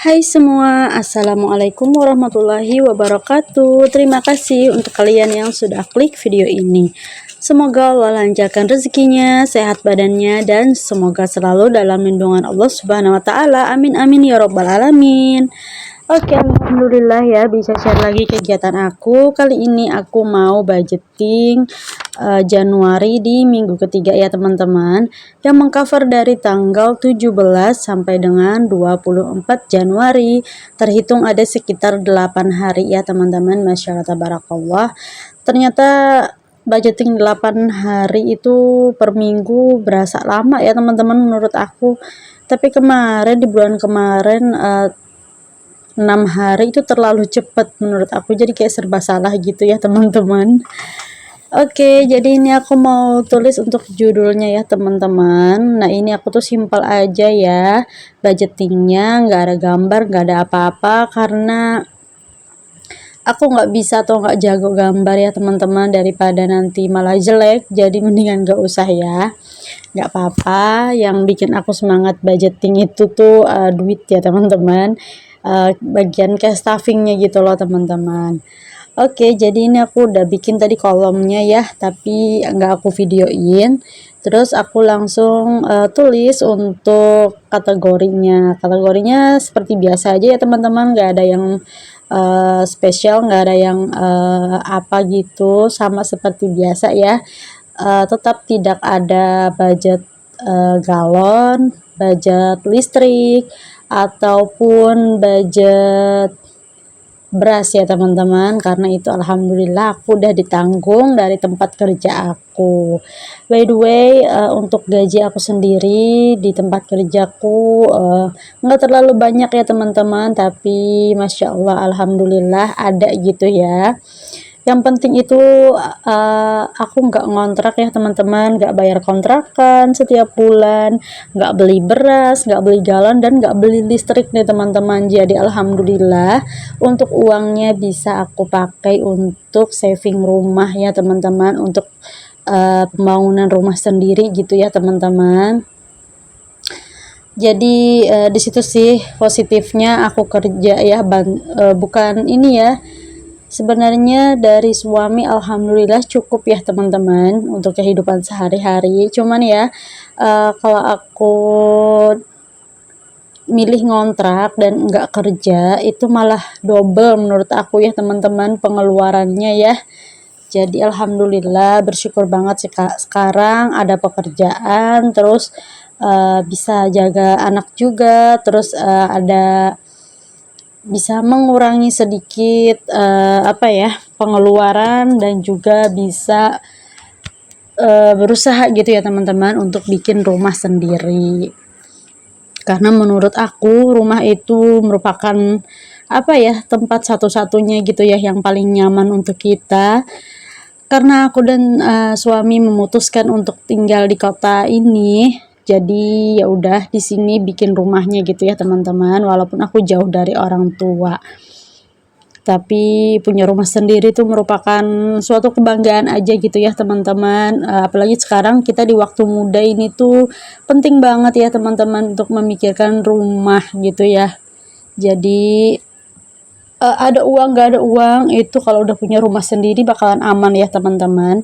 Hai semua, Assalamualaikum warahmatullahi wabarakatuh. Terima kasih untuk kalian yang sudah klik video ini. Semoga Allah lancarkan rezekinya, sehat badannya, dan semoga selalu dalam lindungan Allah Subhanahu wa Ta'ala. Amin, amin ya Robbal 'Alamin. Oke, alhamdulillah ya bisa share lagi kegiatan aku. Kali ini aku mau budgeting Januari di minggu ketiga ya teman-teman, yang mengcover dari tanggal 17 sampai dengan 24 Januari. Terhitung ada sekitar 8 hari ya teman-teman. Masya Allah tabarakallah. Ternyata budgeting 8 hari itu per minggu berasa lama ya teman-teman menurut aku. Tapi kemarin di bulan kemarin 6 hari itu terlalu cepat menurut aku, jadi kayak serba salah gitu ya teman-teman. Oke, jadi ini aku mau tulis untuk judulnya ya teman-teman. Nah ini aku tuh simpel aja ya budgetingnya, nggak ada gambar, nggak ada apa-apa, karena aku nggak bisa atau nggak jago gambar ya teman-teman, daripada nanti malah jelek, jadi mendingan nggak usah ya. Nggak apa-apa, yang bikin aku semangat budgeting itu tuh duit ya teman-teman. Bagian kayak stuffingnya gitu loh teman-teman. Oke, jadi ini aku udah bikin tadi kolomnya ya, tapi nggak aku videoin. Terus aku langsung tulis untuk kategorinya. Kategorinya seperti biasa aja ya teman-teman, nggak ada yang spesial, nggak ada yang apa gitu, sama seperti biasa ya. Tetap tidak ada budget galon, budget listrik, ataupun budget beras ya teman-teman, karena itu alhamdulillah aku udah ditanggung dari tempat kerja aku. By the way, untuk gaji aku sendiri di tempat kerjaku nggak terlalu banyak ya teman-teman, tapi masya Allah alhamdulillah ada gitu ya. Yang penting itu aku nggak ngontrak ya teman-teman, nggak bayar kontrakan setiap bulan, nggak beli beras, nggak beli galon, dan nggak beli listrik nih teman-teman. Jadi alhamdulillah untuk uangnya bisa aku pakai untuk saving rumah ya teman-teman, untuk pembangunan rumah sendiri gitu ya teman-teman. Jadi di situ sih positifnya aku kerja ya, bukan ini ya. Sebenarnya dari suami alhamdulillah cukup ya teman-teman untuk kehidupan sehari-hari. Cuman ya kalau aku milih ngontrak dan nggak kerja itu malah double menurut aku ya teman-teman pengeluarannya ya. Jadi alhamdulillah bersyukur banget sih Kak, sekarang ada pekerjaan, terus bisa jaga anak juga, terus ada bisa mengurangi sedikit apa ya pengeluaran, dan juga bisa berusaha gitu ya teman-teman untuk bikin rumah sendiri, karena menurut aku rumah itu merupakan apa ya tempat satu-satunya gitu ya yang paling nyaman untuk kita. Karena aku dan suami memutuskan untuk tinggal di kota ini, jadi ya udah di sini bikin rumahnya gitu ya teman-teman, walaupun aku jauh dari orang tua. Tapi punya rumah sendiri itu merupakan suatu kebanggaan aja gitu ya teman-teman. Apalagi sekarang kita di waktu muda ini tuh penting banget ya teman-teman untuk memikirkan rumah gitu ya. Jadi ada uang nggak ada uang, itu kalau udah punya rumah sendiri bakalan aman ya teman-teman.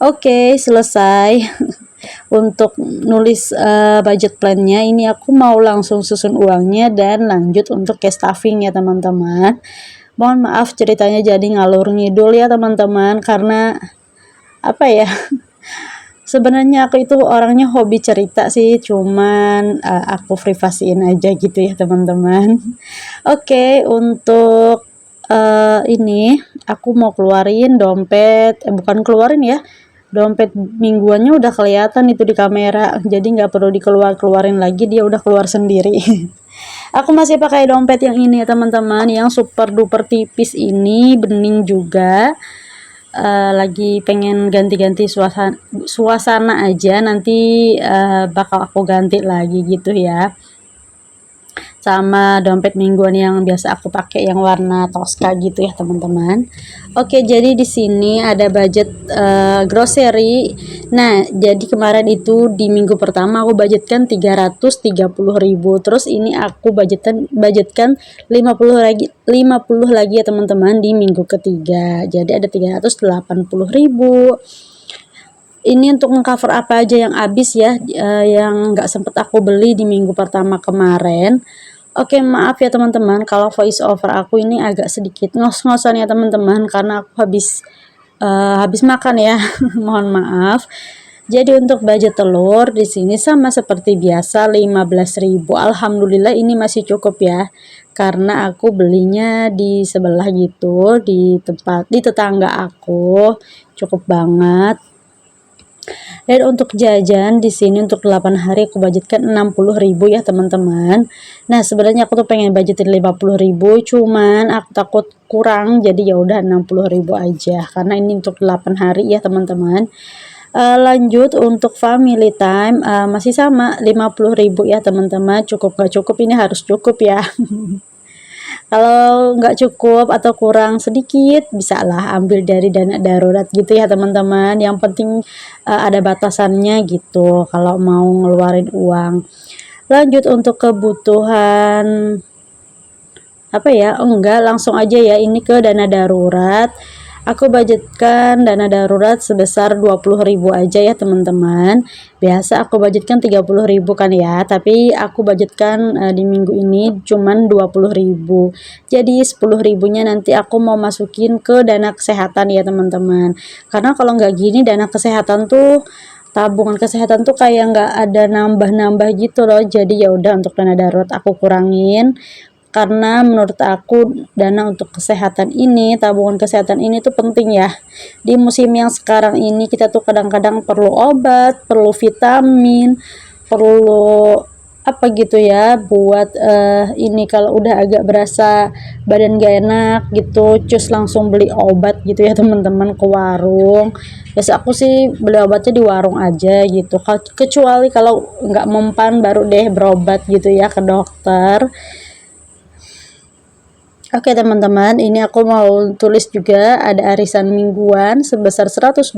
Oke, selesai untuk nulis budget plannya. Ini aku mau langsung susun uangnya dan lanjut untuk cash stuffing ya teman-teman. Mohon maaf ceritanya jadi ngalur ngidul ya teman-teman, karena apa ya, sebenarnya aku itu orangnya hobi cerita sih, cuman aku privasiin aja gitu ya teman-teman. Oke, untuk ini aku mau keluarin dompet, bukan keluarin ya, dompet mingguannya udah kelihatan itu di kamera, jadi nggak perlu dikeluarin lagi, dia udah keluar sendiri. Aku masih pakai dompet yang ini ya teman-teman, yang super duper tipis ini, bening juga. Lagi pengen ganti-ganti suasana aja, nanti bakal aku ganti lagi gitu ya. sama dompet mingguan yang biasa aku pakai yang warna Tosca gitu ya teman-teman. Oke, jadi di sini ada budget grocery. Nah, jadi kemarin itu di minggu pertama aku budgetkan 330.000. Terus ini aku budgetkan 50 lagi ya teman-teman di minggu ketiga. Jadi ada 380.000. Ini untuk mengcover apa aja yang habis ya, yang nggak sempet aku beli di minggu pertama kemarin. Oke, maaf ya teman-teman kalau voice over aku ini agak sedikit ngos-ngosan ya teman-teman, karena aku habis makan ya. Mohon maaf. Jadi untuk budget telur di sini sama seperti biasa 15.000. Alhamdulillah ini masih cukup ya. Karena aku belinya di sebelah gitu, di tetangga aku. Cukup banget. Dan untuk jajan di sini untuk 8 hari aku budgetkan 60.000 ya teman-teman. Nah, sebenarnya aku tuh pengen budgetin 50.000, cuman aku takut kurang, jadi ya udah 60.000 aja karena ini untuk 8 hari ya teman-teman. Lanjut untuk family time, masih sama 50.000 ya teman-teman. Cukup gak cukup, ini harus cukup ya. Kalau nggak cukup atau kurang sedikit, bisalah ambil dari dana darurat gitu ya teman-teman. Yang penting ada batasannya gitu kalau mau ngeluarin uang. Lanjut untuk kebutuhan apa ya? Oh, enggak, langsung aja ya ini ke dana darurat. Aku budgetkan dana darurat sebesar 20.000 aja ya teman-teman. Biasa aku budgetkan 30.000 kan ya, tapi aku budgetkan di minggu ini cuman 20.000. Jadi 10.000-nya nanti aku mau masukin ke dana kesehatan ya teman-teman. Karena kalau nggak gini dana kesehatan tuh, tabungan kesehatan tuh kayak nggak ada nambah-nambah gitu loh. Jadi ya udah untuk dana darurat aku kurangin, karena menurut aku dana untuk kesehatan ini, tabungan kesehatan ini tuh penting ya. Di musim yang sekarang ini kita tuh kadang-kadang perlu obat, perlu vitamin, perlu apa gitu ya buat ini kalau udah agak berasa badan gak enak gitu, cus langsung beli obat gitu ya teman-teman ke warung. Biasa aku sih beli obatnya di warung aja gitu, kecuali kalau nggak mempan baru deh berobat gitu ya ke dokter. Oke teman-teman, ini aku mau tulis juga ada arisan mingguan sebesar 125.000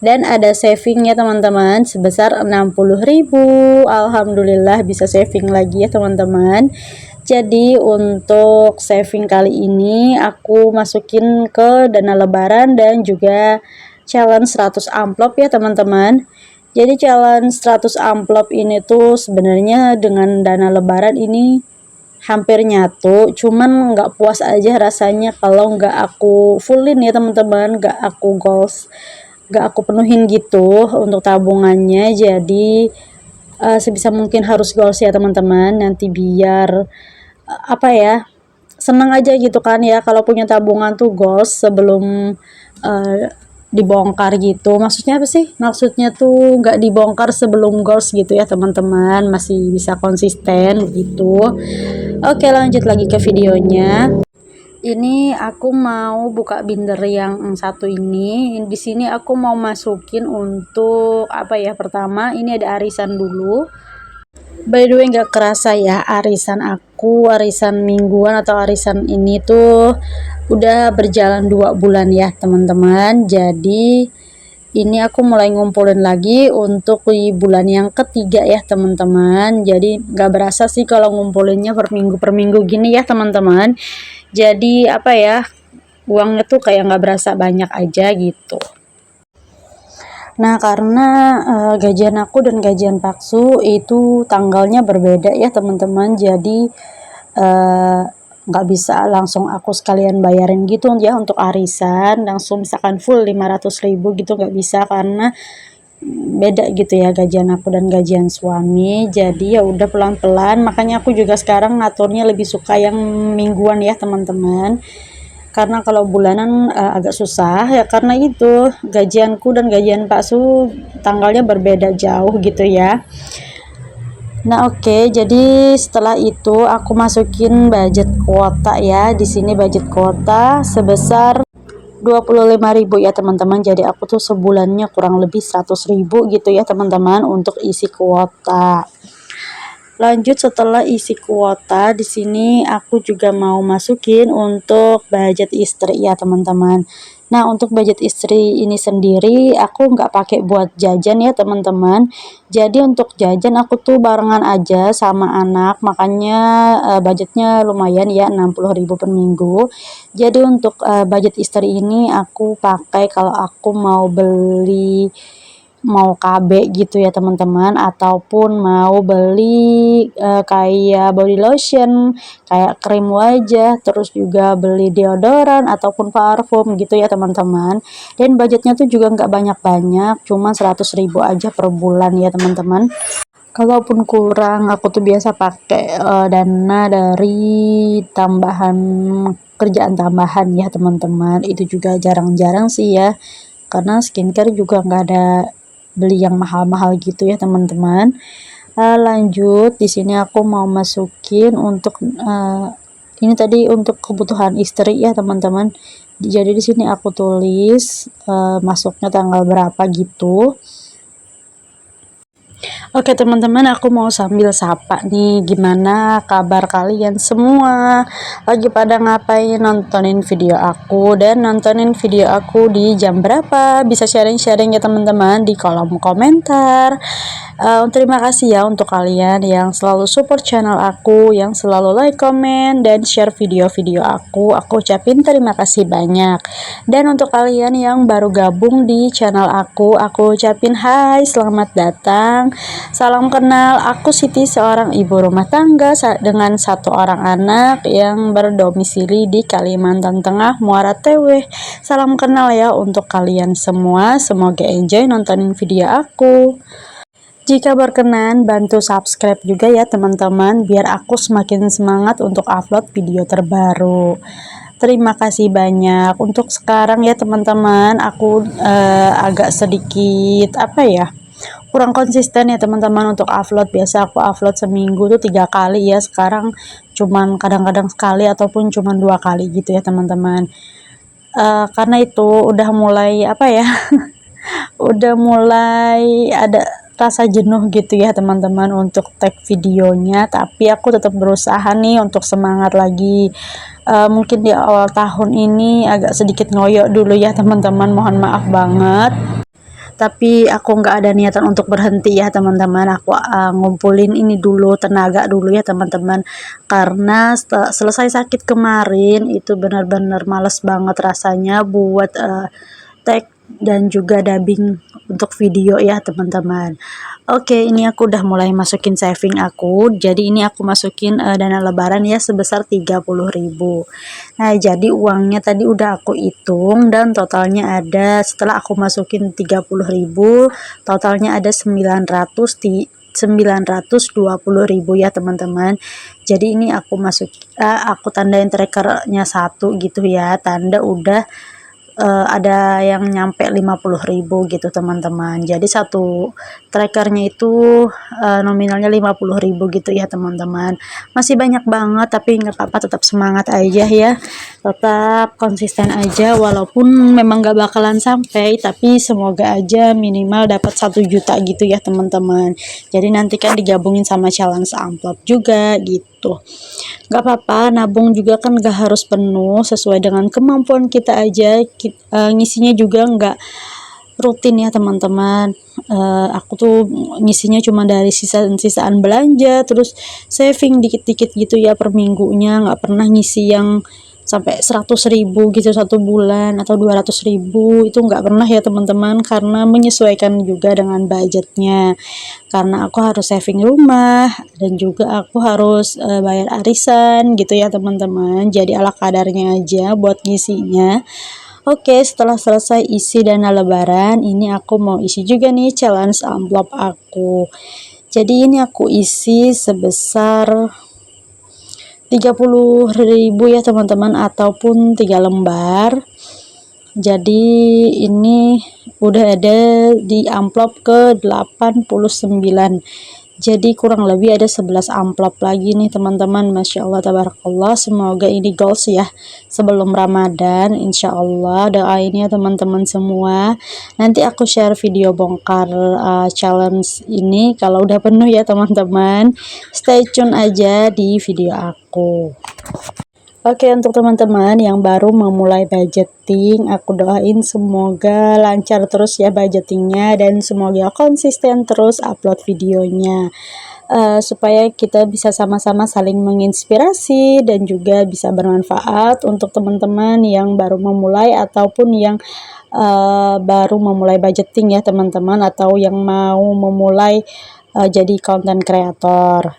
dan ada saving ya teman-teman sebesar 60.000. Alhamdulillah bisa saving lagi ya teman-teman. Jadi untuk saving kali ini aku masukin ke dana lebaran dan juga challenge 100 amplop ya teman-teman. Jadi challenge 100 amplop ini tuh sebenarnya dengan dana lebaran ini hampir nyatu, cuman nggak puas aja rasanya kalau nggak aku fullin ya teman-teman, nggak aku goals, nggak aku penuhin gitu untuk tabungannya. Jadi sebisa mungkin harus goals ya teman-teman, nanti biar apa ya, senang aja gitu kan ya kalau punya tabungan tuh goals sebelum dibongkar gitu. Maksudnya apa sih? Maksudnya tuh nggak dibongkar sebelum goals gitu ya teman-teman, masih bisa konsisten gitu. Oke, lanjut lagi ke videonya. Ini aku mau buka binder yang satu ini. Di sini aku mau masukin untuk apa ya? Pertama, ini ada arisan dulu. By the way, nggak kerasa ya arisan aku, arisan mingguan atau arisan ini tuh udah berjalan 2 bulan ya teman-teman. Jadi ini aku mulai ngumpulin lagi untuk di bulan yang ketiga ya teman-teman. Jadi nggak berasa sih kalau ngumpulinnya per minggu gini ya teman-teman. Jadi apa ya, uangnya tuh kayak nggak berasa banyak aja gitu. Nah, karena gajian aku dan gajian Paksu itu tanggalnya berbeda ya teman-teman. Jadi nggak bisa langsung aku sekalian bayarin gitu ya untuk arisan langsung misalkan full 500.000 gitu, nggak bisa karena beda gitu ya gajian aku dan gajian suami. Jadi ya udah pelan-pelan, makanya aku juga sekarang ngaturnya lebih suka yang mingguan ya teman-teman, karena kalau bulanan agak susah ya, karena itu gajianku dan gajian Pak Su tanggalnya berbeda jauh gitu ya. Nah, oke, jadi setelah itu aku masukin budget kuota ya. Di sini budget kuota sebesar 25.000 ya teman-teman. Jadi aku tuh sebulannya kurang lebih 100.000 gitu ya teman-teman untuk isi kuota. Lanjut setelah isi kuota, di sini aku juga mau masukin untuk budget istri ya teman-teman. Nah, untuk budget istri ini sendiri aku nggak pakai buat jajan ya teman-teman. Jadi untuk jajan aku tuh barengan aja sama anak, makanya budgetnya lumayan ya 60.000 per minggu. Jadi untuk budget istri ini aku pakai kalau aku mau KB gitu ya teman-teman, ataupun mau beli kayak body lotion, kayak krim wajah, terus juga beli deodoran ataupun parfum gitu ya teman-teman. Dan budgetnya tuh juga nggak banyak-banyak, cuma 100.000 aja per bulan ya teman-teman. Kalaupun kurang, aku tuh biasa pakai dana dari tambahan kerjaan tambahan ya teman-teman. Itu juga jarang-jarang sih ya, karena skincare juga nggak ada beli yang mahal-mahal gitu ya teman-teman. Lanjut di sini aku mau masukin untuk ini tadi untuk kebutuhan istri ya teman-teman. Jadi di sini aku tulis masuknya tanggal berapa gitu. Oke teman-teman, aku mau sambil sapa nih, gimana kabar kalian semua? Lagi pada ngapain nontonin video aku dan nontonin video aku di jam berapa? Bisa sharing-sharing ya teman-teman di kolom komentar. Terima kasih ya untuk kalian yang selalu support channel aku, yang selalu like, komen, dan share video-video aku. Aku ucapin terima kasih banyak. Dan untuk kalian yang baru gabung di channel aku ucapin hai, selamat datang. Salam kenal, aku Siti, seorang ibu rumah tangga dengan 1 orang anak yang berdomisili di Kalimantan Tengah, Muara Tewe. Salam kenal ya untuk kalian semua, semoga enjoy nontonin video aku. Jika berkenan, bantu subscribe juga ya teman-teman, biar aku semakin semangat untuk upload video terbaru. Terima kasih banyak. Untuk sekarang ya teman-teman, aku agak sedikit kurang konsisten ya teman-teman untuk upload. Biasa aku upload seminggu tuh 3 kali ya, sekarang cuman kadang-kadang sekali ataupun cuman 2 kali gitu ya teman-teman. Karena itu udah mulai udah mulai ada rasa jenuh gitu ya teman-teman untuk tag videonya, tapi aku tetap berusaha nih untuk semangat lagi. Mungkin di awal tahun ini agak sedikit ngoyo dulu ya teman-teman, mohon maaf banget, tapi aku nggak ada niatan untuk berhenti ya teman-teman. Aku ngumpulin ini dulu, tenaga dulu ya teman-teman, karena selesai sakit kemarin itu benar-benar males banget rasanya buat tag dan juga dubbing untuk video ya teman-teman. Oke, ini aku udah mulai masukin saving aku. Jadi ini aku masukin dana lebaran ya sebesar 30.000. Nah, jadi uangnya tadi udah aku hitung dan totalnya ada, setelah aku masukin 30.000, totalnya ada 920.000 ya teman-teman. Jadi ini aku tandain trackernya 1 gitu ya, tanda udah ada yang nyampe 50.000 gitu teman-teman. Jadi satu trackernya itu nominalnya 50.000 gitu ya teman-teman. Masih banyak banget, tapi nggak apa-apa, tetap semangat aja ya, tetap konsisten aja, walaupun memang nggak bakalan sampai, tapi semoga aja minimal dapat 1 juta gitu ya teman-teman. Jadi nanti kan digabungin sama challenge amplop juga gitu. Nggak apa-apa, nabung juga kan nggak harus penuh, sesuai dengan kemampuan kita aja. Ngisinya juga nggak rutin ya teman-teman. Aku tuh ngisinya cuma dari sisaan belanja, terus saving dikit-dikit gitu ya per minggunya, nggak pernah ngisi yang sampai 100.000 gitu 1 bulan atau 200.000, itu nggak pernah ya teman-teman, karena menyesuaikan juga dengan budgetnya, karena aku harus saving rumah dan juga aku harus bayar arisan gitu ya teman-teman. Jadi ala kadarnya aja buat ngisinya. Oke, setelah selesai isi dana lebaran, ini aku mau isi juga nih challenge amplop aku. Jadi ini aku isi sebesar 30.000 ya teman-teman, ataupun 3 lembar. Jadi ini udah ada di amplop ke 89. Jadi kurang lebih ada 11 amplop lagi nih teman-teman. Masya Allah tabarakallah, semoga ini goals ya sebelum Ramadan. Insya Allah doain ya teman-teman semua. Nanti aku share video bongkar challenge ini kalau udah penuh ya teman-teman. Stay tune aja di video aku. Oke, untuk teman-teman yang baru memulai budgeting, aku doain semoga lancar terus ya budgetingnya, dan semoga konsisten terus upload videonya, supaya kita bisa sama-sama saling menginspirasi dan juga bisa bermanfaat untuk teman-teman yang baru memulai ataupun yang baru memulai budgeting ya teman-teman, atau yang mau memulai jadi content creator.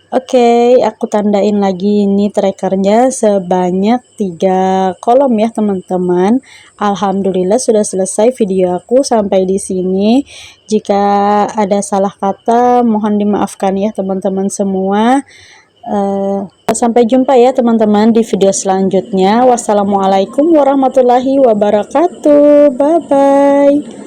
Oke, aku tandain lagi ini trackernya sebanyak 3 kolom ya teman-teman. Alhamdulillah sudah selesai video aku sampai di sini. Jika ada salah kata mohon dimaafkan ya teman-teman semua. Sampai jumpa ya teman-teman di video selanjutnya. Wassalamualaikum warahmatullahi wabarakatuh. Bye bye.